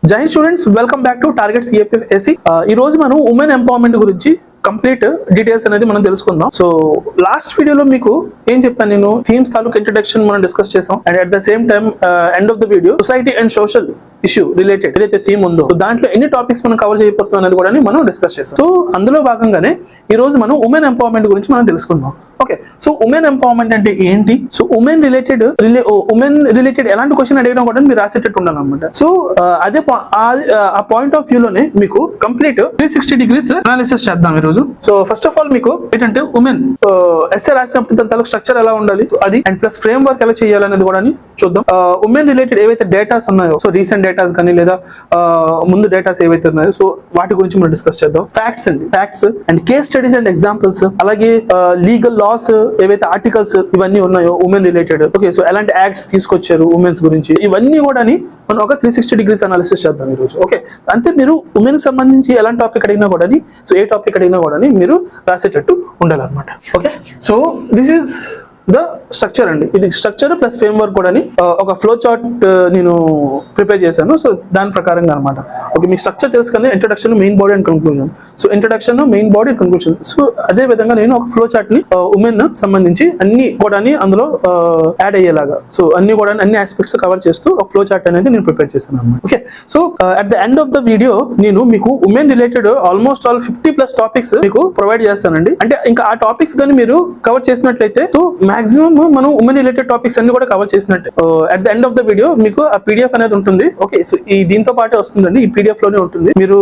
జై students, welcome back to target CAPSC. ఈ రోజు మనం ఉమెన్ ఎంపవర్మెంట్ గురించి కంప్లీట్ డీటెయిల్స్ అనేది మనం తెలుసుకుందాం. సో లాస్ట్ వీడియోలో మీకు ఏం చెప్పాను, నేను థీమ్స్ తాలూకు ఇంట్రడక్షన్ మనం డిస్కస్ చేసాం. And at the same time end of the video society and social issue related ఏదైతే థీమ్ ఉందో దాంట్లో ఎన్ని టాపిక్స్ మనం కవర్ చేయబోతున్నాం అనేది కూడా మనం డిస్కస్ చేస్తాం. సో అందులో భాగంగానే ఈ రోజు మనం ఉమెన్ ఎంపవర్మెంట్ గురించి మనం తెలుసుకుందాం. ఓకే, సో ఉమెన్ ఎంపవర్మెంట్ అంటే ఏంటి? సో ఉమెన్ రిలేటెడ్ ఎలాంటి క్వశ్చన్ అడిగినా కూడా మీరు రాసేటట్టు ఉండాలన్నమాట. సో అదే ఆ పాయింట్ ఆఫ్ వ్యూ లోనే మీకు కంప్లీట్ 360 డిగ్రీస్ అనాలిసిస్ చేద్దాం ఈ రోజు. సో ఫస్ట్ ఆఫ్ ఆల్ మీకు ఏంటంటే ఉమెన్ ఎస్ఏ రాసినప్పుడు దాని తలకు స్ట్రక్చర్ ఎలా ఉండాలి అది, అండ్ ప్లస్ ఫ్రేమ్ వర్క్ ఎలా చేయాలనేది కూడా చూద్దాం. ఉమెన్ రిలేటెడ్ ఏవైతే డేటాస్ ఉన్నాయో, సో రీసెంట్ డేటాస్ కానీ లేదా ముందు డేటాస్ ఏవైతే ఉన్నాయో సో వాటి గురించి మనం డిస్కస్ చేద్దాం. Facts and case studies and examples, అలాగే లీగల్ లాస్ ఏవైతే ఆర్టికల్స్ ఇవన్నీ ఉన్నాయో ఉమెన్ రిలేటెడ్. ఓకే, సో ఎలాంటి యాక్ట్స్ తీసుకొచ్చారు ఉమెన్స్ గురించి, ఇవన్నీ కూడా మనం ఒక 360 డిగ్రీస్ అనాలిసిస్ చేద్దాం ఈ రోజు. ఓకే, అంతే మీరు ఉమెన్ సంబంధించి ఎలాంటి టాపిక్ అడిగినా కూడా, సో ఏ టాపిక్ అడిగినా కూడా మీరు రాసేటట్టు ఉండాలన్నమాట. Okay, so this is the structure అండి. ఇది స్ట్రక్చర్ ప్లస్ ఫ్రేమ్ వర్క్ కూడా ఒక ఫ్లో చార్ట్ నేను ప్రిపేర్ చేశాను. సో దాని ప్రకారంగా అనమాట. ఓకే, మీకు స్ట్రక్చర్ తెలుసు కదా, introduction, main body and conclusion. So introduction, main body and conclusion. So అదే విధంగా నేను ఒక ఫ్లో చార్ట్ ని ఉమెన్ సంబంధించి అన్ని కూడా అందులో యాడ్ అయ్యేలాగా, సో అన్ని ఆస్పెక్ట్స్ కవర్ చేస్తూ ఒక ఫ్లో చార్ట్ అనేది నేను ప్రిపేర్ చేశాను అనమాట. Okay, so at the end of the video నేను మీకు women related almost all 50+ topics మీకు ప్రొవైడ్ చేస్తానండి. అంటే ఇంకా ఆ టాపిక్స్ కానీ మీరు కవర్ చేసినట్లయితే సో మాక్సిమం మనం ఉమెన్ రిలేటెడ్ టాపిక్స్ అన్ని కూడా కవర్ చేసినట్టే. At the end of the video మీకు ఆ పీడిఎఫ్ అనేది ఉంటుంది. ఓకే, సో ఈ దీంతో పాటే వస్తుందండి, ఈ పీడిఎఫ్ లోనే ఉంటుంది. మీరు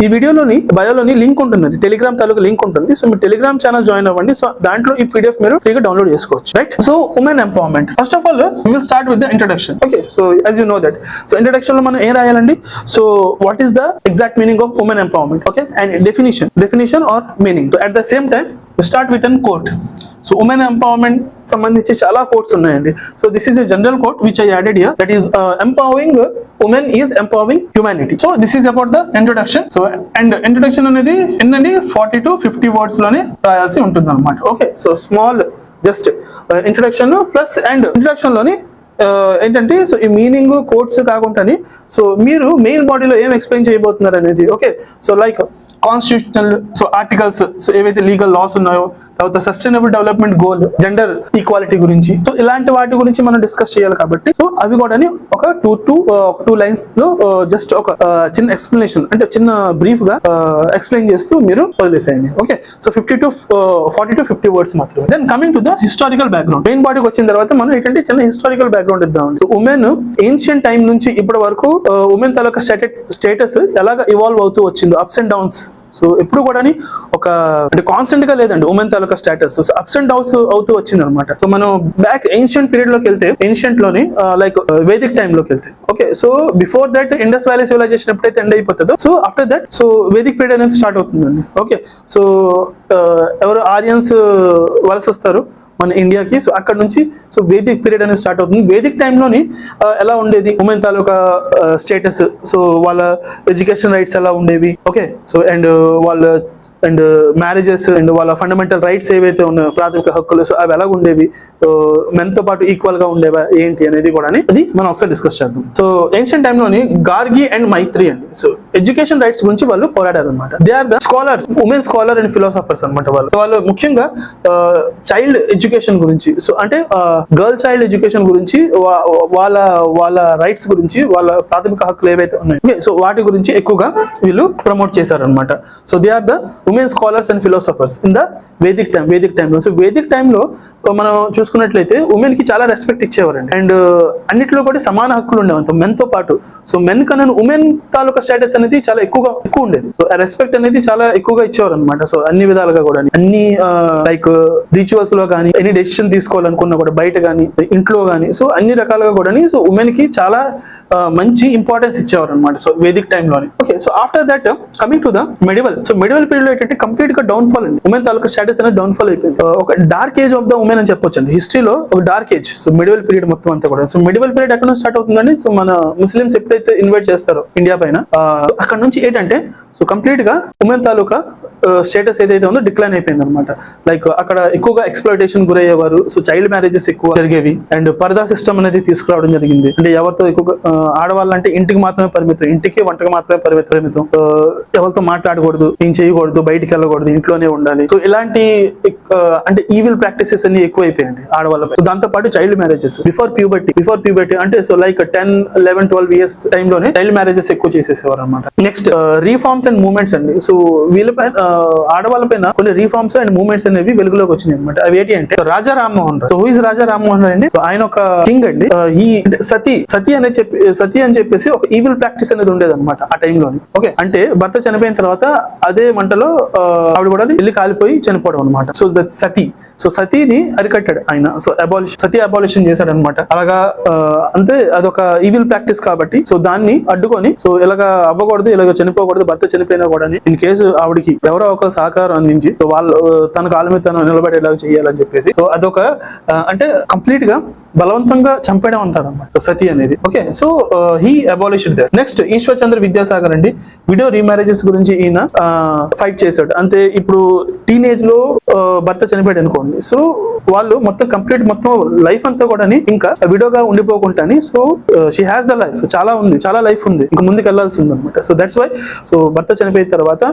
ఈ వీడియోలోని బయోలోని లింక్ ఉంటుంది, టెలిగ్రామ్ తాలూకు లింక్ ఉంటుంది. సో మీరు టెలిగ్రామ్ ఛానల్ జాయిన్ అవ్వండి. సో దాంట్లో ఈ పీడిఎఫ్ మీరు ఫ్రీగా డౌన్లోడ్ చేసుకోవచ్చు. Right, so women empowerment. First of all we will start with the introduction. Okay, so as you know that, so introduction లో మనం ఏం రాయాలండి? So what is the exact meaning of women empowerment? Okay, and definition or meaning. So at the same time start with unquote. So women empowerment సంబంధించి చాలా quotes ఉన్నాయండి. So this is a general quote which I added here, that is empowering women is empowering humanity. So this is about the introduction. So and introduction అనేది ఏంటండి 40 to 50 words లోనే రాయాల్సి ఉంటుంది అనమాట. Okay, so small just introduction plus and introduction లోని ఏంటంటే so ఈ meaning quotes కాకుండానే సో మీరు మెయిన్ బాడీలో ఏం ఎక్స్ప్లెయిన్ చేయబోతున్నారు అనేది. Okay, so like constitutional, so articles, so ఏవైతే లీగల్ లాస్ ఉన్నాయో, తర్వాత sustainable development goal, gender equality గురించి, సో ఇలాంటి వాటి గురించి మనం డిస్కస్ చేయాలి. కాబట్టి సో అవి కూడా ఒక 2 లైన్స్ లో జస్ట్ ఒక చిన్న ఎక్స్ప్లెనేషన్, అంటే చిన్న బ్రీఫ్ గా ఎక్స్ప్లెయిన్ చేస్తూ మీరు వదిలేసేయండి. ఓకే, సో 40 to 50 వర్డ్స్ మాత్రమే. Then coming to the historical background. Main బాడీకి వచ్చిన తర్వాత మనం ఏంటంటే చిన్న హిస్టారికల్ బ్యాక్గ్రౌండ్ ఇద్దామండి. ఉమెన్ ఏన్షియంట్ టైం నుంచి ఇప్పటి వరకు ఉమెన్ తాలూకా స్టేటస్ ఎలాగ ఇవాల్వ్ అవుతూ వచ్చిందో, అప్స్ అండ్ డౌన్స్. సో ఎప్పుడు కూడా ఒక అంటే కాన్స్టెంట్ గా లేదండి ఉమెన్ తాలూకా స్టేటస్, అప్స్ అండ్ డౌన్స్ అవుతూ వచ్చింది అనమాట. సో మనం బ్యాక్ ఏన్షియంట్ పీరియడ్ లోకి వెళ్తే, ఏన్షియంట్ లోని లైక్ వేదిక్ టైమ్ లోకి వెళ్తే, okay, so before that Indus valley civilization ఎప్పుడైతే ఎండ్ అయిపోతుందో, so after that so Vedic period అనేది స్టార్ట్ అవుతుందండి. ఓకే, సో ఎవరు ఆర్యన్స్ వలస వస్తారు మన ఇండియాకి. సో అక్కడ నుంచి సో వేదిక్ పీరియడ్ అనేది స్టార్ట్ అవుతుంది. వేదిక్ టైంలోని ఎలా ఉండేది ఉమెన్ తాలూకా స్టేటస్, సో వాళ్ళ ఎడ్యుకేషన్ రైట్స్ ఎలా ఉండేవి. ఓకే, సో అండ్ వాళ్ళ అండ్ మ్యారేజెస్ అండ్ వాళ్ళ ఫండమెంటల్ రైట్స్ ఏవైతే ఉన్నాయో, ప్రాథమిక హక్కులు, సో అవి ఎలా ఉండేవి, సో మెన్ తో పాటు ఈక్వల్ గా ఉండేవా ఏంటి అనేది కూడా అది మనం ఒకసారి డిస్కస్ చేద్దాం. సో ఏన్షియంట్ టైంలోని గార్గి అండ్ మైత్రి అండి, సో ఎడ్యుకేషన్ రైట్స్ గురించి వాళ్ళు పోరాడారు అనమాట. They are the scholar, women scholar and philosophers అనమాట. వాళ్ళు ముఖ్యంగా చైల్డ్ ఎడ్యుకేషన్ గురించి, సో అంటే గర్ల్ చైల్డ్ ఎడ్యుకేషన్ గురించి, వాళ్ళ రైట్స్ గురించి, వాళ్ళ ప్రాథమిక హక్కులు ఏవైతే ఉన్నాయో సో వాటి గురించి ఎక్కువగా వీళ్ళు ప్రమోట్ చేశారు అనమాట. So they are the women scholars and philosophers in the Vedic టైంలో. సో వేదిక్ టైంలో మనం చూసుకున్నట్లయితే ఉమెన్ కి చాలా రెస్పెక్ట్ ఇచ్చేవారండి. అండ్ అన్నిట్లో కూడా సమాన హక్కులు ఉండేవంత మెన్ తో పాటు. సో మెన్ కన్నా ఉమెన్ తాలూకా స్టేటస్ అనేది చాలా ఎక్కువ ఉండేది. సో ఆ రెస్పెక్ట్ అనేది చాలా ఎక్కువగా ఇచ్చేవారు అనమాట. సో అన్ని విధాలుగా కూడా, అన్ని లైక్ రిచువల్స్ లో కానీ, ఎనీ డెసిషన్ తీసుకోవాలనుకున్నా కూడా బయట కానీ ఇంట్లో కానీ, సో అన్ని రకాలుగా కూడా సో ఉమెన్ కి చాలా మంచి ఇంపార్టెన్స్ ఇచ్చేవారు అనమాట. సో వేదిక్ టైంలోని. Okay, so after that coming to the medieval. So medieval period లో ఏంటంటే కంప్లీట్ గా డౌన్ ఫాల్ అండి, ఉమెన్ తాలూకా స్టేటస్ అనేది డౌన్ ఫాల్ అయిపోయింది. ఒక dark age of the women అని చెప్పొచ్చు అండి హిస్టరీలో, ఒక dark age. So medieval period మొత్తం అంతా కూడా. సో మెడివల్ పీరియడ్ ఎక్కడ స్టార్ట్ అవుతుందండి, సో మన ముస్లిమ్స్ ఎప్పుడైతే ఇన్వైట్ చేస్తారో ఇండియా పైన, అక్కడ నుంచి ఏంటంటే సో కంప్లీట్ గా ఉమెన్ తాలూకా స్టేటస్ ఏదైతే ఉందో డిక్లైన్ అయిపోయింది అనమాట. లైక్ అక్కడ ఎక్కువగా ఎక్స్‌ప్లాయిటేషన్ గురయ్యేవారు, సో చైల్డ్ మ్యారేజెస్ ఎక్కువ జరిగేవి, అండ్ పరదా సిస్టమ్ అనేది తీసుకురావడం జరిగింది. అంటే ఎవరితో ఎక్కువగా ఆడవాళ్ళంటే ఇంటికి మాత్రమే పరిమితం, ఇంటికి వంటకి మాత్రమే పరిమితం, ఎవరితో మాట్లాడకూడదు, ఏం చేయకూడదు, బయటికి వెళ్ళకూడదు, ఇంట్లోనే ఉండాలి. సో ఇలాంటి అంటే ఈవిల్ ప్రాక్టీసెస్ అన్ని ఎక్కువ అయిపోయాయండి ఆడవాళ్ళపై. సో దాంతో పాటు చైల్డ్ మ్యారేజెస్ బిఫోర్ ప్యూబర్టీ అంటే సో లైక్ 10, 11, 12 ఇయర్స్ టైంలోనే చైల్డ్ మ్యారేజెస్ ఎక్కువ చేసేసేవారు అనమాట. నెక్స్ట్ రీఫార్మ్స్ అండ్ మూవ్మెంట్స్ అండి. సో వీళ్ళపై ఆడవాళ్ళ పైన కొన్ని రీఫార్మ్స్ అండ్ మూవ్మెంట్స్ అనేవి వెలుగులోకి వచ్చినాయి అనమాట. అవి ఏంటి అంటే Raja Rammohan Roy. So who is Raja Rammohan Roy అండి? సో ఆయన ఒక కింగ్ అండి. ఈ సతీ అని చెప్పేసి ఒక ఈవిల్ ప్రాక్టీస్ అనేది ఉండేది అనమాట ఆ టైంలోని. ఓకే, అంటే భర్త చనిపోయిన తర్వాత అదే మంటలో ఆవిడ కూడా ఇల్లు కాలిపోయి చనిపోవడం అనమాట. సో సతీ. సో సతీని అరికట్టాడు ఆయన. సో సతీ అబాలిషన్ చేశాడు అనమాట. అలాగా అంతే, అదొక ఈవిల్ ప్రాక్టీస్ కాబట్టి సో దాన్ని అడ్డుకొని సో ఇలాగా అవ్వకూడదు, ఇలాగ చనిపోకూడదు, భర్త చనిపోయినా కూడా ఇన్ కేసు ఆవిడకి ఎవరో ఒక సహకారం అందించి సో వాళ్ళు తన కాళ్ళ మీద తను నిలబడేలాగా చేయాలని చెప్పేసి సో అదొక అంటే కంప్లీట్ గా బలవంతంగా చంపేయడం అంటారు అన్నమాట సో సతీ అనేది. Okay, so he abolished that. Next Ishwar Chandra Vidyasagar అండి. విడో రీమ్యారేజెస్ గురించి ఈయన ఫైట్ చేశాడు. అంతే, ఇప్పుడు టీనేజ్ లో భర్త చనిపోయాడు అనుకోండి, సో వాళ్ళు మొత్తం లైఫ్ అంతా కూడా ఇంకా విడోగా ఉండిపోకుండా so she has the life, చాలా లైఫ్ ఉంది, ఇంకా ముందుకు వెళ్లాల్సి ఉంది అనమాట. సో దట్స్ వై సో భర్త చనిపోయిన తర్వాత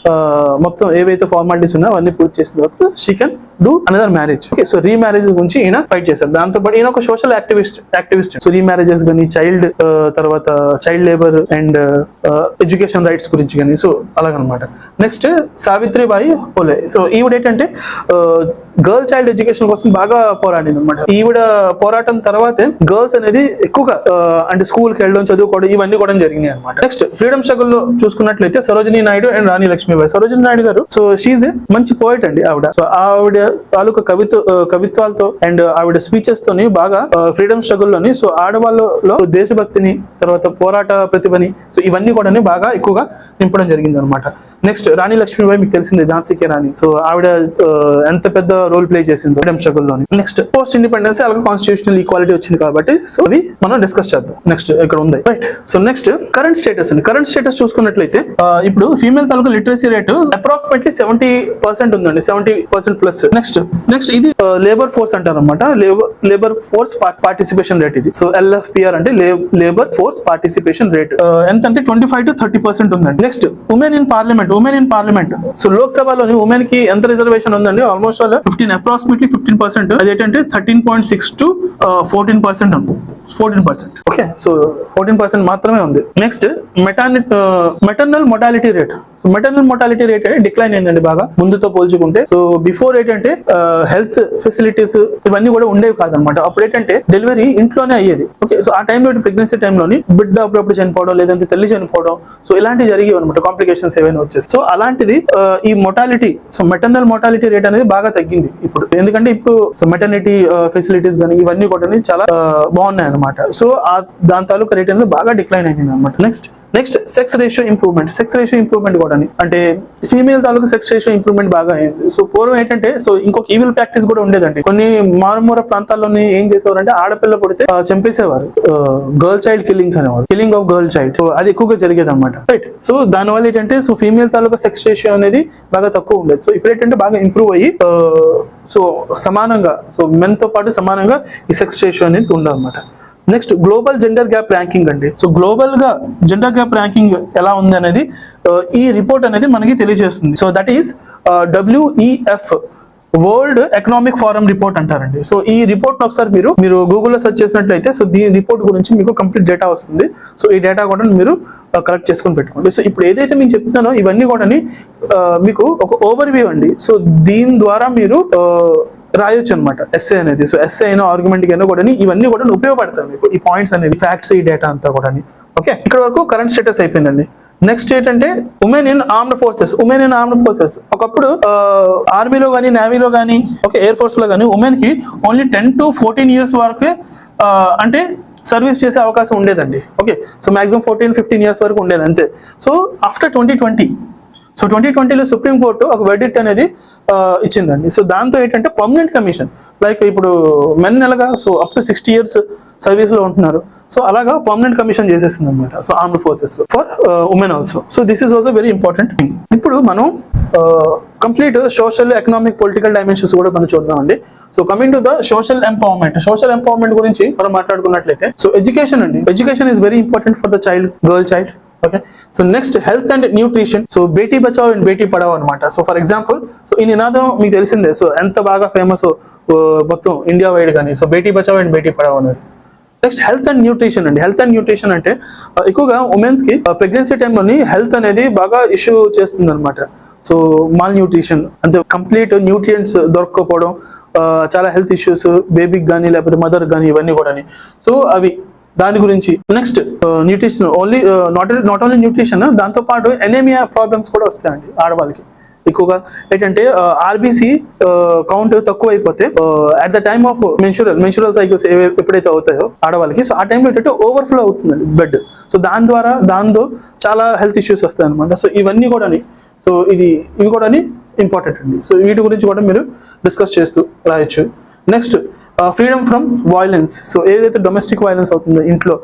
మొత్తం ఏవైతే ఫార్మాలిటీస్ ఉన్నాయో అవన్నీ పూర్తి చేసిన తర్వాత she can do another marriage. Okay, so remarriage గురించి ఈయన ఫైట్ చేశారు. దాంతో పాటు ఈయన ఒక సోషల్ యాక్టివిస్ట్. సో రీమ్యారేజెస్ కానీ తర్వాత child labour and education rights గురించి కానీ సో అలాగనమాట. నెక్స్ట్ సావిత్రిబాయి ఫులే. సో ఈవిడ ఏంటంటే గర్ల్ చైల్డ్ ఎడ్యుకేషన్ కోసం బాగా పోరాడింది అనమాట. ఈవిడ పోరాటం తర్వాతే గర్ల్స్ అనేది ఎక్కువగా అంటే స్కూల్ కి వెళ్ళడం, చదువుకోవడం ఇవన్నీ కూడా జరిగినాయి అనమాట. నెక్స్ట్ ఫ్రీడమ్ స్ట్రగుల్ లో చూసుకున్నట్లయితే సరోజినీ నాయుడు అండ్ రాణి లక్ష్మీబాయి. సరోజినీ నాయుడు గారు సో షీజ్ మంచి పోయిట్ అండి ఆవిడ. సో ఆవిడ తాలూకా కవిత్వాలతో అండ్ ఆవిడ స్పీచెస్ తోని బాగా ఫ్రీడమ్ స్ట్రగుల్ లోని సో ఆడవాళ్ళలో దేశభక్తిని, తర్వాత పోరాట ప్రతిభని సో ఇవన్నీ కూడా బాగా ఎక్కువగా నింపడం జరిగింది అనమాట. నెక్స్ట్ రాణి లక్ష్మీబాయి మీకు తెలిసిందే, ఝాన్సీకి రాణి. సో ఆవిడ ఎంత పెద్ద రోల్ ప్లే చేసింది ఫ్రీడమ్ స్ట్రగుల్ లోని. నెక్స్ట్ పోస్ట్ ఇండిపెండెన్స్ అలాగే కాన్స్టిట్యూషనల్ ఈక్వాలిటీ వచ్చింది కాబట్టి సో అవి మనం డిస్కస్ చేద్దాం. నెక్స్ట్ ఇక్కడ ఉంది right. So next current status అండి. కరెంట్ స్టేటస్ చూసుకున్నట్లయితే ఇప్పుడు ఫీమేల్ తాలూకా లిటరసీ రేట్ అప్రాక్సిమేట్లీ 70% ఉందండి, 70% ప్లస్. నెక్స్ట్ ఇది లేబర్ ఫోర్స్ అంటారు అనమాట. లేబర్ ఫోర్స్ పార్టిసిపేషన్ రేట్ ఇది. సో LFPR అంటే లేబర్ ఫోర్స్ పార్టిసిపేషన్ రేట్ ఎంత అంటే 25 to 30% ఉందండి. Next women in parliament. So లోక్సభలోని ఉమెన్ కి ఎంత రిజర్వేషన్ ఉందండి? ఆల్మోస్ట్ 15%. అదేంటంటే 13.6 to 14% ఉంది. 14%. ఓకే, సో 14% మాత్రమే ఉంది. Next maternal mortality rate. So maternal mortality rate decline అయిందండి బాగా ముందుతో పోల్చుకుంటే. సో బిఫోర్ ఏంటంటే హెల్త్ ఫెసిలిటీస్ ఇవన్నీ కూడా ఉండేవి కాదనమాట. అప్పుడు ఏంటంటే డెలివరీ ఇంట్లోనే అయ్యేది. ఓకే, సో ఆ టైంలో ప్రెగ్నెన్సీ టైంలోని బిడ్డ అప్పుడప్పుడు చనిపోవడం, లేదంటే తల్లి చనిపోవడం సో ఇలాంటివి జరిగేవి అనమాట, కాంప్లికేషన్స్ ఏవైనా వచ్చేసి. సో అలాంటిది ఈ mortality so maternal mortality rate అనేది బాగా తగ్గింది ఇప్పుడు. ఎందుకంటే ఇప్పుడు సో మెటర్నిటీ ఫెసిలిటీస్ కానీ ఇవన్నీ కూడా చాలా బాగున్నాయి అనమాట. సో దాని తాలూకా రేట్ అనేది బాగా డిక్లైన్ అయింది అనమాట. నెక్స్ట్ సెక్స్ రేషియో ఇంప్రూవ్మెంట్ కూడా అంటే ఫీమేల్ తాలూకు సెక్స్ రేషియో ఇంప్రూవ్మెంట్ బాగా అయింది. సో పూర్వం ఏంటంటే సో ఇంకొక ఈవిల్ ప్రాక్టీస్ కూడా ఉండేదండి. కొన్ని మారుమూల ప్రాంతాల్లోని ఏం చేసేవారంటే ఆడపిల్ల పుడితే చంపేసేవారు, గర్ల్ చైల్డ్ కిల్లింగ్స్ అనేవారు, killing of girl child. So అది ఎక్కువగా జరిగేది అనమాట. రైట్. సో దానివల్ల ఏంటంటే సో ఫీమేల్ తాలూకా సెక్స్ రేషియో అనేది బాగా తక్కువ ఉండేది. సో ఇప్పుడు ఏంటంటే బాగా ఇంప్రూవ్ అయ్యి సో సమానంగా సో మెన్ తో పాటు సమానంగా ఈ సెక్స్ రేషియో అనేది ఉండదన్నమాట. Next global gender gap ranking అండి. సో గ్లోబల్ గా జెండర్ గ్యాప్ ర్యాంకింగ్ ఎలా ఉంది అనేది ఈ రిపోర్ట్ అనేది మనకి తెలియజేస్తుంది. So that is WEF world economic forum report అంటారండి. సో ఈ రిపోర్ట్ ఒకసారి మీరు గూగుల్లో సెర్చ్ చేసినట్లయితే సో దీని రిపోర్ట్ గురించి మీకు కంప్లీట్ డేటా వస్తుంది. సో ఈ డేటా కూడా మీరు కలెక్ట్ చేసుకొని పెట్టుకోండి. సో ఇప్పుడు ఏదైతే మీకు చెప్తున్నానో ఇవన్నీ కూడా మీకు ఒక ఓవర్వ్యూ అండి. సో దీని ద్వారా మీరు రాయొచ్చు అనమాట ఎస్ఏ అనేది. సో ఎస్ఏ అయినా ఆర్గ్యుమెంట్ అయినా కూడా ఇవన్నీ కూడా ఉపయోగపడతాయి మీకు, ఈ పాయింట్స్ అనేది, ఫ్యాక్ట్స్, ఈ డేటా అంతా కూడా. ఓకే, ఇక్కడ వరకు కరెంట్ స్టేటస్ అయిపోయిందండి. నెక్స్ట్ ఏంటంటే ఉమెన్ ఇన్ ఆర్మ్డ్ ఫోర్సెస్. ఒకప్పుడు ఆర్మీలో కానీ, నేవీలో కానీ, ఓకే, ఎయిర్ ఫోర్స్ లో కానీ ఉమెన్ కి ఓన్లీ 10 to 14 years వరకే అంటే సర్వీస్ చేసే అవకాశం ఉండేదండి. ఓకే, సో మాక్సిమం 14-15 years వరకు ఉండేది అంతే. సో ఆఫ్టర్ 2020 సో 2020లో సుప్రీం కోర్టు ఒక వెర్డిక్ట్ అనేది ఇచ్చిందండి. సో దాంతో ఏంటంటే పర్మనెంట్ కమిషన్, లైక్ ఇప్పుడు మెన్ ఎలాగా so up to 60 years service లో ఉంటున్నారు, సో అలాగా పర్మనెంట్ కమిషన్ చేసేసింది అనమాట. సో ఆర్మ్డ్ ఫోర్సెస్ లో for women also. So this is also very important thing. ఇప్పుడు మనం complete social, economic, political dimensions కూడా మనం చూద్దామండి. So coming to the social empowerment గురించి మనం మాట్లాడుకున్నట్లయితే, సో ఎడ్యుకేషన్ అండి. Education is very important for the child, girl child. Okay, so next health and nutrition. So Beti Bachao and Beti Padhao అనమాట. So for example, so ఈ నినాదం మీకు తెలిసిందే, సో ఎంత బాగా ఫేమస్ మొత్తం ఇండియా వైడ్ కానీ. సో బేటీ బచావ్ అండ్ బేటీ పడావ్ అనేది. నెక్స్ట్ హెల్త్ అండ్ న్యూట్రిషన్ అండి. హెల్త్ అండ్ న్యూట్రిషన్ అంటే ఎక్కువగా ఉమెన్స్ కి ప్రెగ్నెన్సీ టైంలోని హెల్త్ అనేది బాగా ఇష్యూ చేస్తుంది అనమాట. సో మాల్ న్యూట్రిషన్ అంటే కంప్లీట్ న్యూట్రియంట్స్ దొరకకపోవడం, చాలా హెల్త్ ఇష్యూస్ బేబీకి కానీ లేకపోతే మదర్ కానీ, ఇవన్నీ కూడా. సో అవి దాని గురించి. Next nutrition, not only nutrition, దాంతో పాటు ఎనేమియా ప్రాబ్లమ్స్ కూడా వస్తాయండి ఆడవాళ్ళకి. ఎక్కువగా ఏంటంటే ఆర్బీసీ కౌంట్ తక్కువ అయిపోతే at the time of menstrual cycles ఎప్పుడైతే అవుతాయో ఆడవాళ్ళకి, సో ఆ టైంలో ఏంటంటే ఓవర్ఫ్లో అవుతుందండి బ్లడ్. సో దాంతో చాలా హెల్త్ ఇష్యూస్ వస్తాయి అనమాట. సో ఇవన్నీ కూడా, సో ఇవి కూడా ఇంపార్టెంట్ అండి. సో వీటి గురించి కూడా మీరు డిస్కస్ చేస్తూ రాయొచ్చు. Next freedom from violence. So ఏదైతే డొమెస్టిక్ వైలెన్స్ అవుతుందో ఇంట్లో,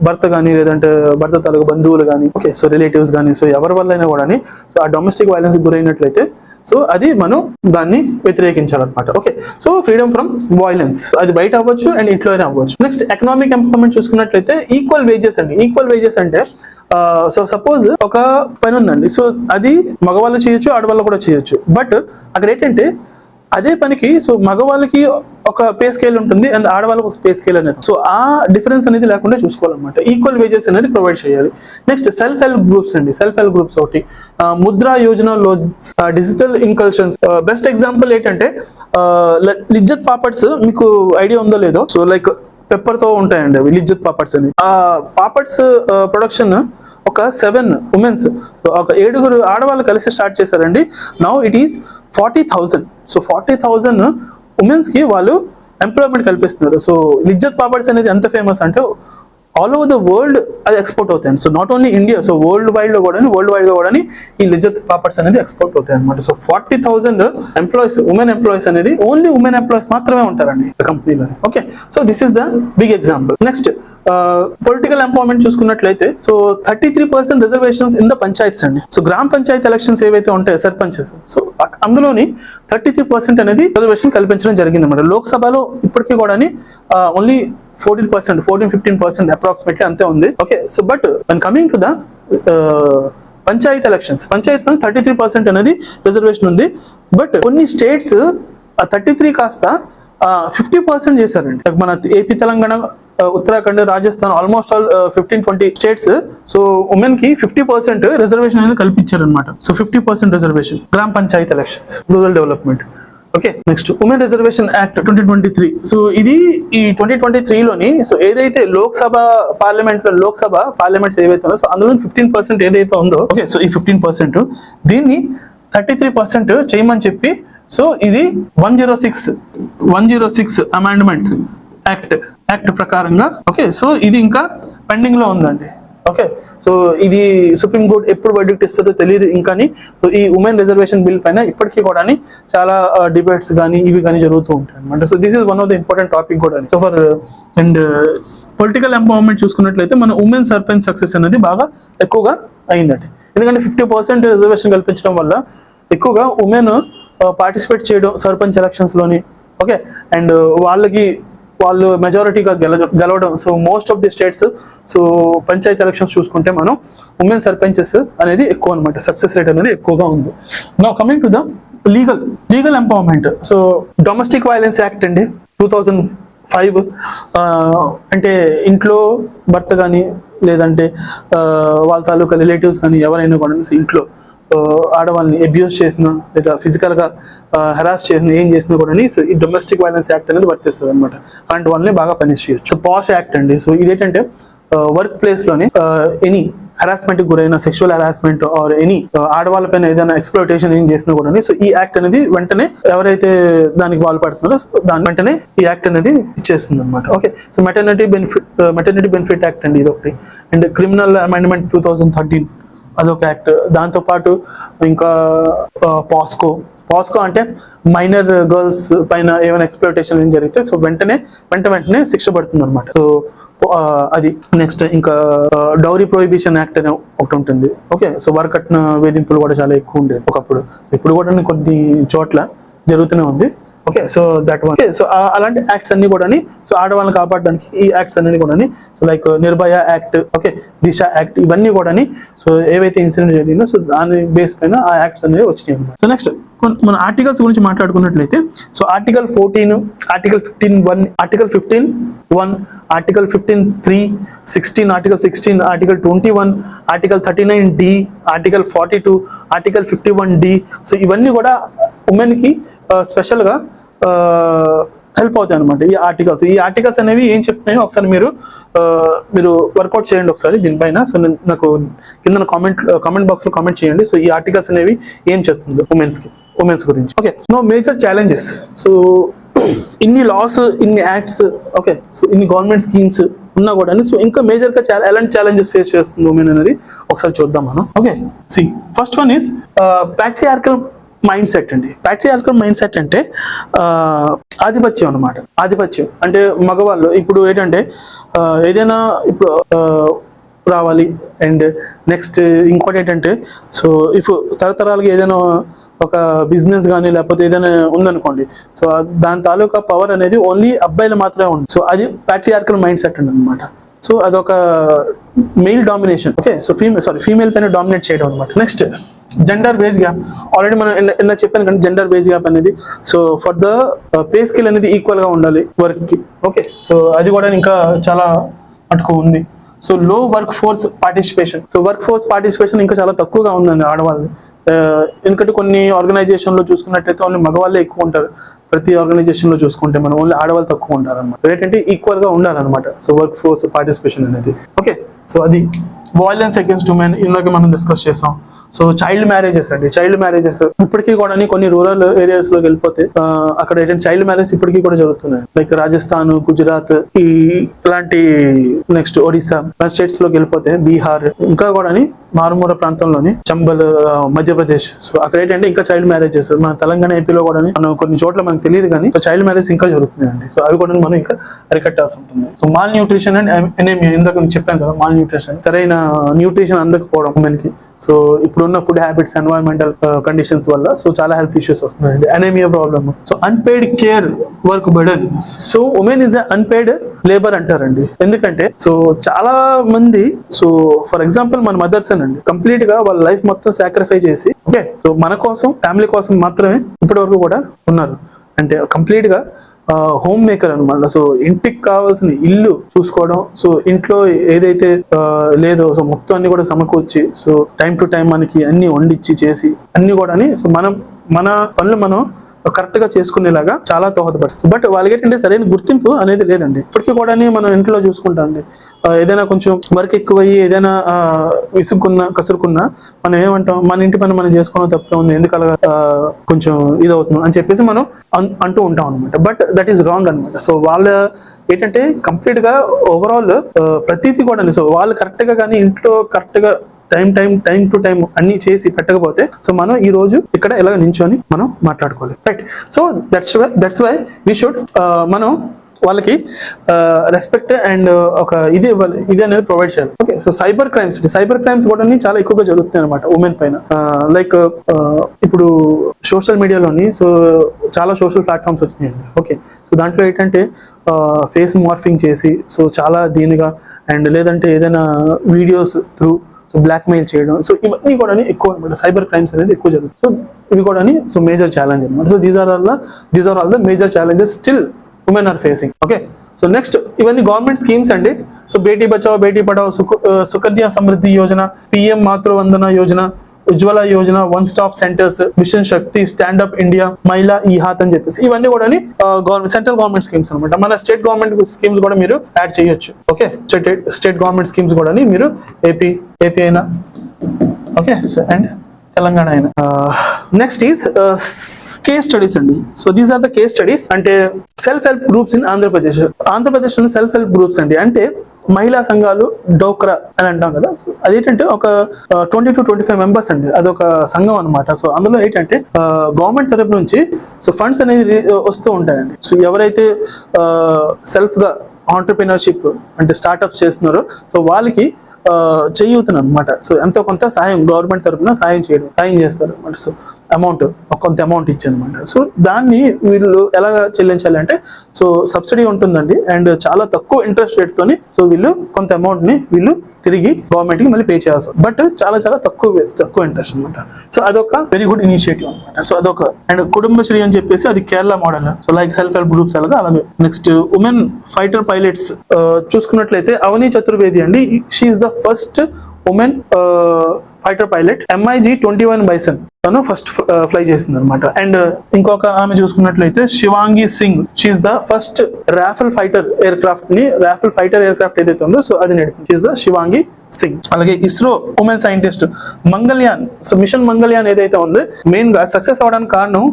భర్త కానీ లేదంటే భర్త తాలూకు బంధువులు కానీ, ఓకే, సో రిలేటివ్స్ కానీ, సో ఎవరి వల్ల అయినా కూడా సో ఆ డొమెస్టిక్ వైలెన్స్ గురైనట్లయితే సో అది మనం దాన్ని వ్యతిరేకించాలన్నమాట. Okay, so freedom from violence అది బయట అవ్వచ్చు అండ్ ఇంట్లో అయినా అవ్వచ్చు. నెక్స్ట్ ఎకనామిక్ ఎంపవర్మెంట్ చూసుకున్నట్లయితే ఈక్వల్ వేజెస్ అండి. ఈక్వల్ వేజెస్ అంటే సో సపోజ్ ఒక పని ఉందండి, సో అది మగవాళ్ళు చేయొచ్చు, ఆడవాళ్ళు కూడా చేయొచ్చు. బట్ అక్కడ ఏంటంటే అదే పనికి సో మగవాళ్ళకి ఒక పే స్కేల్ ఉంటుంది అండ్ ఆడవాళ్ళకి ఒక పే స్కేల్ అనేది. సో ఆ డిఫరెన్స్ అనేది లేకుండా చూసుకోవాలన్నమాట. ఈక్వల్ వేజెస్ అనేది ప్రొవైడ్ చేయాలి. నెక్స్ట్ సెల్ఫ్ హెల్ప్ గ్రూప్స్ అండి. సెల్ఫ్ హెల్ప్ గ్రూప్స్ ఒకటి, Mudra Yojana, digital inclusions. Best example ఏంటంటే లిజ్జత్ పాపడ్స్, మీకు ఐడియా ఉందో లేదో. సో లైక్ పెప్పర్ తో ఉంటాయండి అవి, లిజ్జత్ పాపడ్స్ అని. ఆ పాపడ్స్ ప్రొడక్షన్ ఒక 7 ఉమెన్స్, ఒక 7 ఆడవాళ్ళు కలిసి స్టార్ట్ చేశారండి. Now it is 40,000. So 40,000 women's కి వాళ్ళు ఎంప్లాయ్మెంట్ కల్పిస్తున్నారు. సో లిజ్జత్ పాపడ్స్ అనేది ఎంత ఫేమస్ అంటే ఆల్ ఓవర్ ద వరల్డ్ అది ఎక్స్పోర్ట్ అవుతాయి. So not only India, so worldwide గా కూడా ఈ లిజ్జత్ పాపడ్స్ అనేది ఎక్స్పోర్ట్ అవుతాయి అనమాట. సో 40,000 ఎంప్లాయీస్, ఉమెన్ ఎంప్లాయీస్ అనేది ఓన్లీ ఉమెన్ ఎంప్లాయీస్ మాత్రమే ఉంటారండి కంపెనీలో. Okay, so this is the big example. Next political empowerment చూసుకున్నట్లయితే, so 33% reservations in the panchayats అండి. సో గ్రామ పంచాయత్ ఎలక్షన్స్ ఏవైతే ఉంటాయో సర్పంచెస్, సో అందులోని 33% అనేది రిజర్వేషన్ కల్పించడం జరిగింది అన్నమాట. లోక్సభలో ఇప్పటికీ కూడా ఓన్లీ 14-15% అప్రాక్సిమేట్లీ అంతే ఉంది. Okay, so but when coming to the Panchayat elections, Panchayat 33% అనేది రిజర్వేషన్ ఉంది. బట్ కొన్ని స్టేట్స్ 33 కాస్త 50% చేశారండి. మన AP, Telangana, Uttarakhand, Rajasthan, almost all 15-20 states so women కి 50% రిజర్వేషన్ అనేది కల్పించారు అనమాట. సో 50% రిజర్వేషన్ గ్రామ Panchayat elections, rural development. Okay, next women reservation act 2023. So ఇది ఈ 2023లోని సో ఏదైతే లోక్సభ పార్లమెంట్స్ ఏవైతే ఉందో, సో అందులో 15% ఏదైతే ఉందో, ఓకే, సో ఈ 15% దీన్ని 33% చేయమని చెప్పి, సో ఇది 106 అమెండ్మెంట్ యాక్ట్ ప్రకారంగా. ఓకే, సో ఇది ఇంకా పెండింగ్ లో ఉందండి. ఓకే, సో ఇది సుప్రీం కోర్ట్ ఎప్పుడు వర్డిక్ట్ ఇస్తుందో తెలియదు ఇంకాని. సో ఈ ఉమెన్ రిజర్వేషన్ బిల్ పైన ఇప్పటికీ కూడా చాలా డిబేట్స్ కానీ ఇవి కానీ జరుగుతూ ఉంటాయి అనమాట. So this is one of the important topic కూడా. So for and political empowerment చూసుకున్నట్లయితే మన ఉమెన్ సర్పంచ్ సక్సెస్ అనేది బాగా ఎక్కువగా అయిందండి. ఎందుకంటే 50% రిజర్వేషన్ కల్పించడం వల్ల ఎక్కువగా ఉమెన్ పార్టిసిపేట్ చేయడం సర్పంచ్ ఎలక్షన్స్ లోని. ఓకే, అండ్ వాళ్ళు మెజారిటీగా గెలవడం. So most of the states so Panchayat elections చూసుకుంటే మనం ఉమెన్ సర్పంచెస్ అనేది ఎక్కువ అనమాట. సక్సెస్ రేట్ అనేది ఎక్కువగా ఉంది. Now coming to the legal empowerment. So domestic violence act అండి 2005. అంటే ఇంట్లో భర్త కానీ లేదంటే వాళ్ళ తాలూకా రిలేటివ్స్ కానీ ఎవరైనా కూడా ఇంట్లో ఆడవాళ్ళని అబ్యూస్ చేసినా లేదా ఫిజికల్ గా హెరాస్ చేసినా ఏం చేసినా కూడా ఈ డొమెస్టిక్ వైలెన్స్ యాక్ట్ అనేది వర్తిస్తుంది అనమాట. అలాంటి వాళ్ళని బాగా పనిష్ చేయొచ్చు. సో పాష్ యాక్ట్ అండి. సో ఇదేంటంటే వర్క్ ప్లేస్ లోని ఎనీ హెరాస్మెంట్ గురైన సెక్షువల్ హెరాస్మెంట్ ఆర్ ఎనీ ఆడవాళ్ళ పైన ఏదైనా ఎక్స్ప్లోటేషన్ ఏం చేసినా కూడా సో ఈ యాక్ట్ అనేది వెంటనే ఎవరైతే దానికి పాల్పడుతున్నారో దాని వెంటనే ఈ యాక్ట్ అనేది ఇచ్చేస్తుంది అనమాట. Okay, so maternity benefit act అండి ఇది ఒకటి. And criminal amendment 2013. అదొక యాక్ట్. దాంతోపాటు ఇంకా పాస్కో అంటే మైనర్ గర్ల్స్ పైన ఏమైనా ఎక్స్‌ప్లాయిటేషన్ ఏం జరిగితే సో వెంటనే శిక్ష పడుతుంది అనమాట. సో అది నెక్స్ట్ ఇంకా డౌరీ ప్రొహిబిషన్ యాక్ట్ అనే ఒకటి ఉంటుంది. ఓకే, సో వరకట్న వేధింపులు కూడా చాలా ఎక్కువ ఉండేది ఒకప్పుడు. సో ఇప్పుడు కూడా కొన్ని చోట్ల జరుగుతూనే ఉంది. Okay, so that one. So అలాంటి యాక్ట్స్ అన్ని కూడా సో ఆడవాళ్ళని కాపాడడానికి ఈ యాక్ట్స్ అన్ని కూడా so like Nirbhaya act, okay, Disha act, ఇవన్నీ కూడా సో ఏవైతే ఇన్సిడెంట్ జరిగిందో సో దాని బేస్ పైన ఆ యాక్ట్స్ అనేవి వచ్చినాయి అన్నమాట. సో నెక్స్ట్ మన ఆర్టికల్స్ గురించి మాట్లాడుకున్నట్లయితే so article 14, article 15(1), article 15(1), article 15(3), 16, article 16, article 21, article 39D, article 42, article 51D. So ఇవన్నీ కూడా ఉమెన్కి స్పెషల్గా హెల్ప్ అవుతాయి అనమాట ఈ ఆర్టికల్స్ అనేవి ఏం చెప్తున్నాయో ఒకసారి మీరు వర్కౌట్ చేయండి ఒకసారి దీనిపైన. సో నాకు కింద కామెంట్ బాక్స్ లో కామెంట్ చేయండి. సో ఈ ఆర్టికల్స్ అనేవి ఏం చెప్తుందో ఉమెన్స్ గురించి. Okay, no major challenges. So ఇన్ని లాస్, ఇన్ని యాక్ట్స్, ఓకే, సో ఇన్ని గవర్నమెంట్ స్కీమ్స్ ఉన్నా కూడా సో ఇంకా మేజర్ గా ఎలాంటి ఛాలెంజెస్ ఫేస్ చేస్తుంది ఉమెన్ అనేది ఒకసారి చూద్దాం మనం. Okay, see first one is patriarchal mindset అండి. ప్యాట్రియార్కల్ మైండ్ సెట్ అంటే ఆధిపత్యం అనమాట. ఆధిపత్యం అంటే మగవాళ్ళు ఇప్పుడు ఏంటంటే ఏదైనా ఇప్పుడు రావాలి. అండ్ నెక్స్ట్ ఇంకోటి ఏంటంటే సో ఇఫ్ తరతరాలుగా ఏదైనా ఒక బిజినెస్ కానీ లేకపోతే ఏదైనా ఉందనుకోండి సో దాని తాలూకా పవర్ అనేది ఓన్లీ అబ్బాయిలు మాత్రమే ఉంది. సో అది ప్యాట్రియార్కల్ మైండ్ సెట్ అండి అనమాట. సో అదొక mail domination. Okay, so female పైన డామినేట్ చేయడం అనమాట. Next gender wage gap. Already మనం ఇలా చెప్పాను కానీ జెండర్ వేజ్ గ్యాప్ అనేది so for the pay scale అనేది ఈక్వల్ గా ఉండాలి వర్క్ కి. ఓకే, సో అది కూడా ఇంకా చాలా మటుకు ఉంది. సో లో వర్క్ ఫోర్స్ పార్టిసిపేషన్ ఇంకా చాలా తక్కువగా ఉందండి ఆడవాళ్ళు. ఎందుకంటే కొన్ని ఆర్గనైజేషన్లో చూసుకున్నట్టయితే ఓన్లీ మగవాళ్ళే ఎక్కువ ఉంటారు. ప్రతి ఆర్గనైజేషన్లో చూసుకుంటే మనం ఓన్లీ ఆడవాళ్ళు తక్కువ ఉంటారు అనమాట. ఏంటంటే ఈక్వల్గా ఉండాలన్నమాట. సో వర్క్ ఫోర్స్ పార్టిసిపేషన్ అనేది. ఓకే, సో అది వయలెన్స్ అగేన్స్ట్ ఉమెన్ ఇందాక మనం డిస్కస్ చేసాం. సో చైల్డ్ మ్యారేజెస్ ఇప్పటికీ కూడా కొన్ని రూరల్ ఏరియాస్ లోకి వెళ్ళిపోతే అక్కడ ఏంటంటే చైల్డ్ మ్యారేజ్ ఇప్పటికీ కూడా జరుగుతున్నాయి. లైక్ రాజస్థాన్, గుజరాత్ ఇలాంటి నెక్స్ట్ ఒడిశా స్టేట్స్ లోకి వెళ్ళిపోతే బీహార్ ఇంకా కూడా మారుమూల ప్రాంతంలోని చంబల్, మధ్యప్రదేశ్. సో అక్కడ ఏంటంటే ఇంకా చైల్డ్ మ్యారేజెస్. మన తెలంగాణ, ఏపీలో కూడా మనం కొన్ని చోట్ల మనకు తెలియదు కానీ చైల్డ్ మ్యారేజ్ ఇంకా జరుగుతున్నాయండి. సో అవి కూడా మనం ఇంకా అరికట్టాల్సి ఉంటుంది. So mall nutrition and anaemia, ఇందాక చెప్పాను కదా, మాల్ న్యూట్రిషన్ సరైన న్యూట్రిషన్ అందకపోవడం ఉమెన్ కి. సో ఇప్పుడున్న ఫుడ్ హ్యాబిట్స్, ఎన్వైరన్మెంటల్ కండిషన్స్ వల్ల సో చాలా హెల్త్ ఇష్యూస్ వస్తున్నాయండి. Anaemia problem. So unpaid care work burden. So women is unpaid labour అంటారండి. ఎందుకంటే సో చాలా మంది సో ఫర్ ఎగ్జాంపుల్ మన మదర్స్ అండి కంప్లీట్ గా వాళ్ళ లైఫ్ మొత్తం సాక్రిఫై చేసి ఓకే సో మన కోసం, ఫ్యామిలీ కోసం మాత్రమే ఇప్పటి వరకు కూడా ఉన్నారు. అంటే కంప్లీట్ గా హోమ్ మేకర్ అనమాట. సో ఇంటికి కావాల్సిన ఇల్లు చూసుకోవడం, సో ఇంట్లో ఏదైతే లేదో సో మొత్తం అన్ని కూడా సమకూర్చి సో టైం టు టైం మనకి అన్ని వండిచ్చి చేసి అన్ని కూడా సో మన పనులు మనం కరెక్ట్ గా చేసుకునేలాగా చాలా దోహదపడుతుంది. బట్ వాళ్ళకి ఏంటంటే సరైన గుర్తింపు అనేది లేదండి. ఇప్పటికీ కూడా మనం ఇంట్లో చూసుకుంటాం అండి. ఏదైనా కొంచెం వర్క్ ఎక్కువయ్యి ఏదైనా కసురుకున్నా మనం ఏమంటాం, మన ఇంటి పని మనం చేసుకోవడం తప్పే ఉంది, ఎందుకు అలా కొంచెం ఇదవుతుంది అని చెప్పేసి మనం అంటూ ఉంటాం అనమాట. బట్ దట్ ఈస్ రాంగ్ అనమాట. సో వాళ్ళ ఏంటంటే కంప్లీట్ గా ఓవరాల్ ప్రతిదీ కూడా సో వాళ్ళు కరెక్ట్ గా కానీ ఇంట్లో కరెక్ట్ గా టైం టు టైం అన్ని చేసి పెట్టకపోతే సో మనం ఈ రోజు ఇక్కడ ఇలా నించొని మనం మాట్లాడుకోవాలి. Right. So that's why we should మనం వాళ్ళకి రెస్పెక్ట్ అండ్ ఒక ఇది అనేది ప్రొవైడ్ చేయాలి. ఓకే, సో సైబర్ క్రైమ్స్ కూడా చాలా ఎక్కువగా జరుగుతున్నాయి అనమాట ఉమెన్ పైన. లైక్ ఇప్పుడు సోషల్ మీడియాలోని సో చాలా సోషల్ ప్లాట్ఫామ్స్ వచ్చినాయండి. ఓకే, సో దాంట్లో ఏంటంటే ఫేస్ మార్ఫింగ్ చేసి సో చాలా దీనిగా అండ్ లేదంటే ఏదైనా videos through so blackmail చేయడం, సో ఇవన్నీ కూడా ఎక్కువ అనమాట. సైబర్ క్రైమ్స్ అనేది ఎక్కువ జరుగుతుంది. సో ఇవి కూడా సో మేజర్ ఛాలెంజ్ అనమాట. So these are all the major challenges still women are facing. Okay, so next ఇవన్నీ గవర్నమెంట్ స్కీమ్స్ అండి. So Beti Bachao Beti Padhao, Sukanya Samriddhi Yojana, PM Matruvandana Yojana, Ujjwala Yojana, one stop centres, mission Shakti, stand up India, Mahila E హాత్ అని చెప్పేసి ఇవన్నీ కూడా సెంట్రల్ గవర్నమెంట్ స్కీమ్స్ అనమాట. మన state government schemes కూడా మీరు యాడ్ చేయొచ్చు. ఓకే, స్టేట్ గవర్నమెంట్ స్కీమ్స్ కూడా మీరు ఏపీ అయినా ఓకే అండ్ తెలంగాణ అయినా. నెక్స్ట్ ఈజ్ కేస్ స్టడీస్ అండి. So these are the case studies. అంటే self help groups in Andhra Pradesh. Andhra Pradesh self help groups అండి. అంటే మహిళా సంఘాలు డోక్రా అని అంటాం కదా. సో అదేంటంటే ఒక 20 to 25 మెంబర్స్ అండి, అదొక సంఘం అనమాట. సో అందులో ఏంటంటే గవర్నమెంట్ తరపు నుంచి సో ఫండ్స్ అనేది వస్తూ ఉంటాయండి. సో ఎవరైతే సెల్ఫ్ గా ఆంటర్ప్రినర్షిప్ అంటే స్టార్ట్అప్స్ చేస్తున్నారో సో వాళ్ళకి చేయూతను అనమాట. సో ఎంతో కొంత సాయం గవర్నమెంట్ తరఫున సాయం చేస్తారు అనమాట. సో కొంత అమౌంట్ ఇచ్చి అనమాట. సో దాన్ని వీళ్ళు ఎలా చెల్లించాలి అంటే సో సబ్సిడీ ఉంటుందండి, అండ్ చాలా తక్కువ ఇంట్రెస్ట్ రేట్ తోని సో వీళ్ళు కొంత అమౌంట్ ని వీళ్ళు తిరిగి గవర్నమెంట్ కి మళ్ళీ పే చేయాల్సి, బట్ చాలా తక్కువ ఇంట్రెస్ట్ అనమాట. సో అదొక వెరీ గుడ్ ఇనిషియేటివ్ అనమాట. సో అదొక అండ్ కుటుంబశ్రీ అని చెప్పేసి అది Kerala model. So like self help groups అలాగే. నెక్స్ట్ ఉమెన్ ఫైటర్ పైలట్స్ చూసుకున్నట్లయితే అవని చతుర్వేది అండి, she is the first women fighter pilot. MiG-21 bison తను ఫస్ట్ ఫ్లై చేసింది అనమాట. అండ్ ఇంకొక ఆమె చూసుకున్నట్లయితే Shivangi Singh, she is the first Rafale fighter aircraft ఏదైతే ఉందో సో అది నడిపింది ద శివాంగి సింగ్. అలాగే ISRO women scientist Mangalyaan. So machine Mangalyaan ఏదైతే ఉందో మెయిన్ గా సక్సెస్ అవడానికి కారణం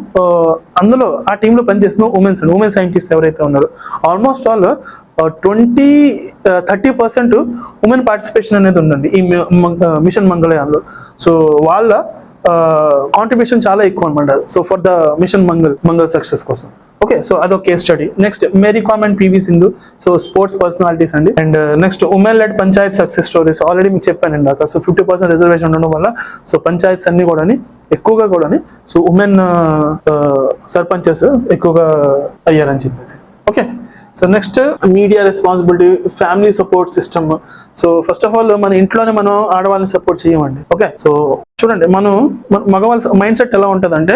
అందులో ఆ టీమ్ లో పనిచేస్తున్న ఉమెన్ సైంటిస్ట్ ఎవరైతే ఉన్నారో ఆల్మోస్ట్ ఆల్ 20-30% ఉమెన్ పార్టిసిపేషన్ అనేది ఉందండి ఈ మిషన్ మంగళయాన్ లో. సో వాళ్ళ కాంట్రిబ్యూషన్ చాలా ఎక్కువ అనమాట. So for the mission Mangal success కోసం. ఓకే, సో అదొక case study. Next Mary Kom and PV Sindhu, so sports personalities అండి. And next women led panchayat success stories. Already మీకు చెప్పాను ఇందాక. సో 50% రిజర్వేషన్ ఉండడం వల్ల సో పంచాయత్స్ అన్ని కూడా ఎక్కువగా సో ఉమెన్ సర్పంచెస్ ఎక్కువగా అయ్యారని చెప్పేసి. Okay, so next media responsibility, family support system. So first of all మన ఇంట్లోనే మనం ఆడవాళ్ళని సపోర్ట్ చేయమండి. ఓకే, సో చూడండి మనం మగవాళ్ళ మైండ్ సెట్ ఎలా ఉంటదంటే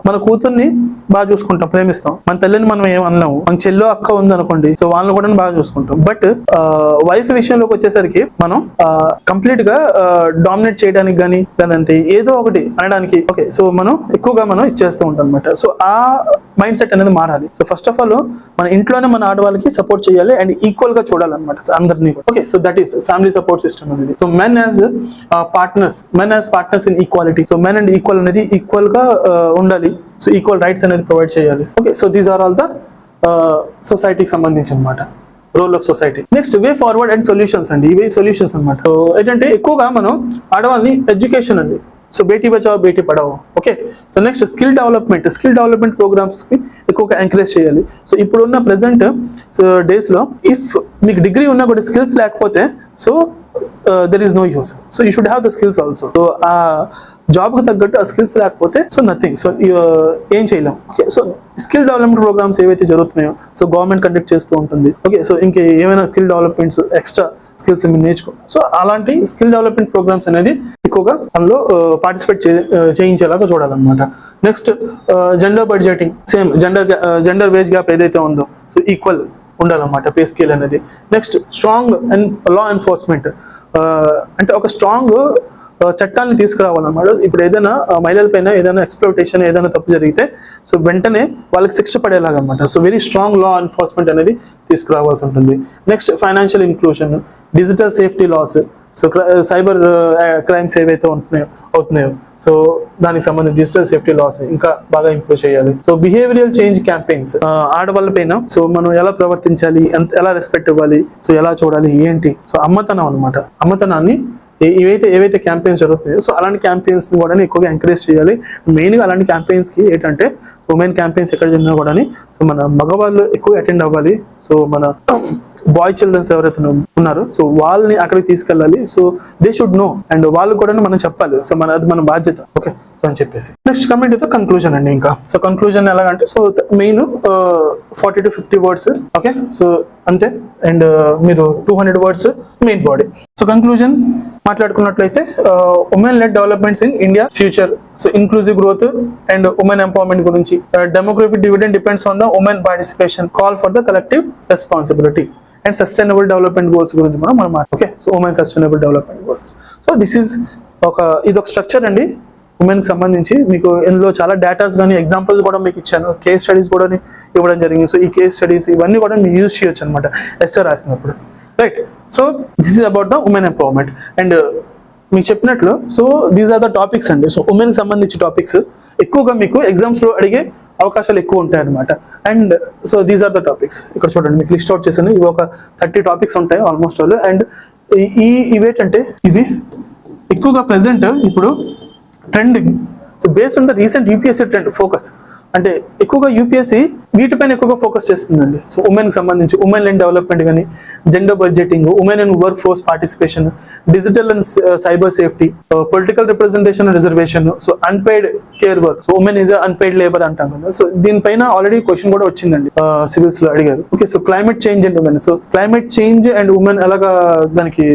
మన కూతుర్ని బాగా చూసుకుంటాం, ప్రేమిస్తాం. మన తల్లిని మనం ఏం అన్నాము, మన చెల్లో అక్క ఉంది అనుకోండి సో వాళ్ళని కూడా బాగా చూసుకుంటాం. బట్ వైఫ్ విషయంలోకి వచ్చేసరికి మనం కంప్లీట్ గా డామినేట్ చేయడానికి కానీ లేదంటే ఏదో ఒకటి అనడానికి ఓకే సో మనం ఎక్కువగా ఇచ్చేస్తూ ఉంటాం అనమాట. సో ఆ మైండ్ సెట్ అనేది మారాలి. సో ఫస్ట్ ఆఫ్ ఆల్ మన ఇంట్లోనే మన ఆడవాళ్ళకి సపోర్ట్ చేయాలి అండ్ ఈక్వల్ గా చూడాలన్నమాట అందరినీ. Okay, so that is family support system అనేది. So men as partners in equality. So men and equal అనేది ఈక్వల్ గా ఉండాలి. సో ఈక్వల్ రైట్స్ అనేది ప్రొవైడ్ చేయాలి. Okay, so these are all the సొసైటీకి సంబంధించి అనమాట, role of society. Next way forward and solutions అండి. ఇవే సొల్యూషన్స్ అనమాట. సో ఏంటంటే ఎక్కువగా మనం ఆడవాళ్ళని ఎడ్యుకేషన్ అండి. So Beti Bachao Beti Padhao. Okay, so next skill development programs కి ఎక్కువగా ఎంకరేజ్ చేయాలి. సో ఇప్పుడున్న ప్రెసెంట్ డేస్ లో ఇఫ్ మీకు డిగ్రీ ఉన్నా కూడా స్కిల్స్ లేకపోతే so there is no use. So you should have the skills also. So job కి తగ్గట్టు ఆ స్కిల్స్ లేకపోతే సో నథింగ్. సో ఏం చేయలేం. Okay, so skill development programs ఏవైతే జరుగుతున్నాయో సో గవర్నమెంట్ కండక్ట్ చేస్తూ ఉంటుంది. ఓకే, సో ఇంకా ఏమైనా స్కిల్ డెవలప్మెంట్స్ ఎక్స్ట్రా స్కిల్స్ మీరు నేర్చుకో. సో అలాంటి స్కిల్ డెవలప్మెంట్ ప్రోగ్రామ్స్ అనేది ఎక్కువగా అందులో పార్టిసిపేట్ చేయించేలాగా చూడాలన్నమాట. Next gender budgeting, same gender wage gap ఏదైతే ఉందో సో ఈక్వల్ ఉండాలన్నమాట పే స్కేల్ అనేది. Next strong and law enforcement, అంటే ఒక స్ట్రాంగ్ చట్టాన్ని తీసుకురావాలన్నమాట. ఇప్పుడు ఏదైనా మహిళల పైన ఏదైనా ఎక్స్ప్లోటేషన్ ఏదైనా తప్పు జరిగితే సో వెంటనే వాళ్ళకి శిక్ష పడేలాగా అనమాట. So very strong law enforcement అనేది తీసుకురావాల్సి ఉంటుంది. Next financial inclusion, digital safety laws, so cyber crimes ఏవైతే అవుతున్నాయో సో దానికి సంబంధించి డిజిటల్ సేఫ్టీ లాస్ ఇంకా బాగా ఇంప్రూవ్ చేయాలి. సో బిహేవియరల్ చేంజ్ క్యాంపెయిన్స్, ఆడవాళ్ళ పైన సో మనం ఎలా ప్రవర్తించాలి, ఎలా రెస్పెక్ట్ ఇవ్వాలి, సో ఎలా చూడాలి ఏంటి. సో అమ్మతనం అనమాట. అమ్మతనాన్ని ఏవైతే క్యాంపెయిన్స్ జరుగుతున్నాయో సో అలాంటి క్యాంపెయిన్స్ కూడా ఎక్కువగా ఎంకరేజ్ చేయాలి. మెయిన్ గా అలాంటి క్యాంపెయిన్స్ కి ఏంటంటే ఉమెన్ క్యాంపెయిన్స్ ఎక్కడ జరిగినా కూడా సో మన మగవాళ్ళు ఎక్కువ అటెండ్ అవ్వాలి. సో మన బాయ్ చిల్డ్రన్స్ ఎవరైతే ఉన్నారో సో వాళ్ళని అక్కడికి తీసుకెళ్ళాలి. So they should know and వాళ్ళు కూడా మనం చెప్పాలి. సో అది మన బాధ్యత. ఓకే, సో అని చెప్పేసి నెక్స్ట్ కమెంట్ అయితే కన్క్లూజన్ అండి. ఇంకా సో కన్క్లూజన్ ఎలాగంటే so main 40 to 50 words. Okay, so అంతే. అండ్ మీరు 200 words main body. So conclusion మాట్లాడుకున్నట్లయితే women led developments in India future, so inclusive growth and women empowerment గురించి, demographic dividend depends on the women participation, call for the collective responsibility and sustainable development goals గురించి మనం okay, so women sustainable development goals. So ఇదొక structure అండి women కి సంబంధించి. మీకు ఇందులో చాలా డేటాస్ కానీ ఎగ్జాంపుల్స్ కూడా మీకు ఇచ్చాను, కేస్ స్టడీస్ కూడా ఇవ్వడం జరిగింది. సో ఈ కేస్ స్టడీస్ ఇవన్నీ కూడా మీరు యూజ్ చేయొచ్చు అనమాట ఎస్ఏ రాసినప్పుడు. Right, so this is about the women empowerment. And మీకు చెప్పినట్లు so these are the topics అండి. సో ఉమెన్ కి సంబంధించి టాపిక్స్ ఎక్కువగా మీకు ఎగ్జామ్స్ లో అడిగే అవకాశాలు ఎక్కువ ఉంటాయి అనమాట. And so these are the topics. ఇక్కడ చూడండి మీకు లిస్ట్ అవుట్ చేశాను. ఇవి ఒక 30 టాపిక్స్ ఉంటాయి ఆల్మోస్ట్ ఆల్. అండ్ ఇవేంటంటే ఇవి ఎక్కువగా ప్రెసెంట్ ఇప్పుడు trending. So based on the recent UPSC trend focus అంటే ఎక్కువగా యూపీఎస్సీ వీటిపైన ఎక్కువగా ఫోకస్ చేస్తుందండి. సో ఉమెన్ కి సంబంధించి ఉమెన్ అండ్ డెవలప్మెంట్ కానీ, gender budgeting, women and work force participation, digital and cyber safety, political representation and reservation, so unpaid care work, so women is unpaid labour అంటాం కదా. So దీనిపైన already question కూడా వచ్చిందండి, civils లో అడిగారు. Okay, so climate change and women. So climate change and women ఎలాగా దానికి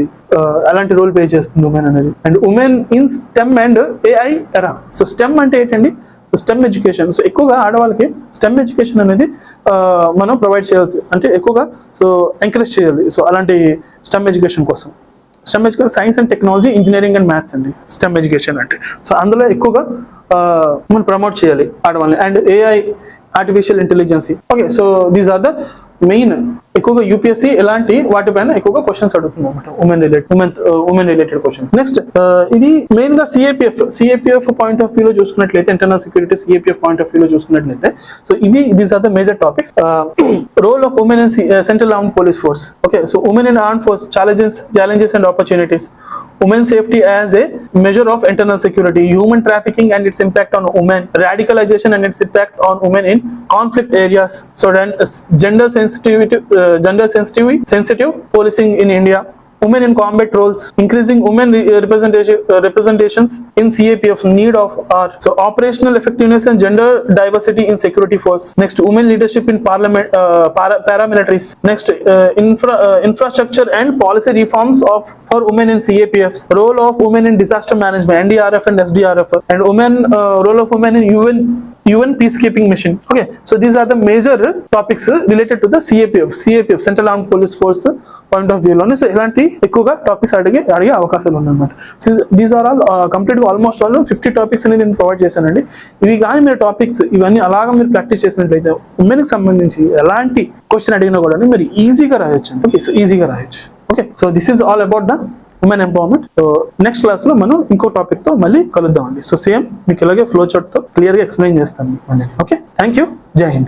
ఎలాంటి రోల్ ప్లే చేస్తుంది ఉమెన్ అనేది. And women in stem and AI ఎరా. సో స్టెమ్ అంటే ఏంటండి? So stem education. సో ఎక్కువగా ఆడవాళ్ళకి స్టెమ్ ఎడ్యుకేషన్ అనేది మనం ప్రొవైడ్ చేయాల్సి అంటే ఎక్కువగా సో ఎంకరేజ్ చేయాలి. సో అలాంటి స్టెమ్ ఎడ్యుకేషన్ కోసం STEM education science and technology, engineering and maths అండి స్టెమ్ ఎడ్యుకేషన్ అంటే. సో అందులో ఎక్కువగా మనం ప్రమోట్ చేయాలి ఆడవాళ్ళని. And AI, artificial intelligence. Okay, so these are the main. ఎక్కువగా యూపీఎస్సీ ఎలాంటి వాటిపైన ఎక్కువగా క్వశ్చన్స్ అడుగుతుంది అనమాట, ఉమెన్ రిలేటెడ్ క్వశ్చన్స్. నెక్స్ట్ ఇది మెయిన్ గా సిఏపిఎఫ్ పాయింట్ ఆఫ్ వ్యూలో చూసుకున్నట్లయితే, internal security CAPF point of వ్యూలో చూసుకున్నట్లయితే, so these are the major topics. Role of women in central armed police force. Okay, so women in armed force, challenges and opportunities, women safety as a measure of internal security, human trafficking and its impact on women, radicalization and its impact on women in conflict areas, so then gender sensitive policing in India, women in combat roles, increasing women representations in CAPF, need of our so operational effectiveness and gender diversity in security force. Next, women leadership in parliament, paramilitaries. Next, infrastructure and policy reforms for women in CAPF, role of women in disaster management, NDRF and SDRF, and role of women in UN peacekeeping mission. Okay, so these are the major topics related to the CAPF Central Armed Police Force point of view లోనే. So ఇలాంటి ఎక్కువగా topics అడిగే అవకాశాలు ఉన్నాయన్నమాట. So these are all complete almost all 50 topics అనేది నేను provide చేశానండి. ఇవి కానీ మీరు టాపిక్స్ ఇవన్నీ అలాగా మీరు ప్రాక్టీస్ చేసినట్లయితే ఉమెన్ కి సంబంధించి ఎలాంటి క్వశ్చన్ అడిగినా కూడా మీరు ఈజీగా రాయొచ్చు. ఓకే, సో ఈజీగా రాయొచ్చు. Okay, so this is all about the women empowerment. So next class లో మనం ఇంకో టాపిక్ తో మళ్ళీ కలుద్దామండి. సో సేమ్ మీకు ఇలాగే ఫ్లో చార్ట్ తో క్లియర్ గా ఎక్స్ప్లెయిన్ చేస్తాను. Okay, thank you. జై హింద్.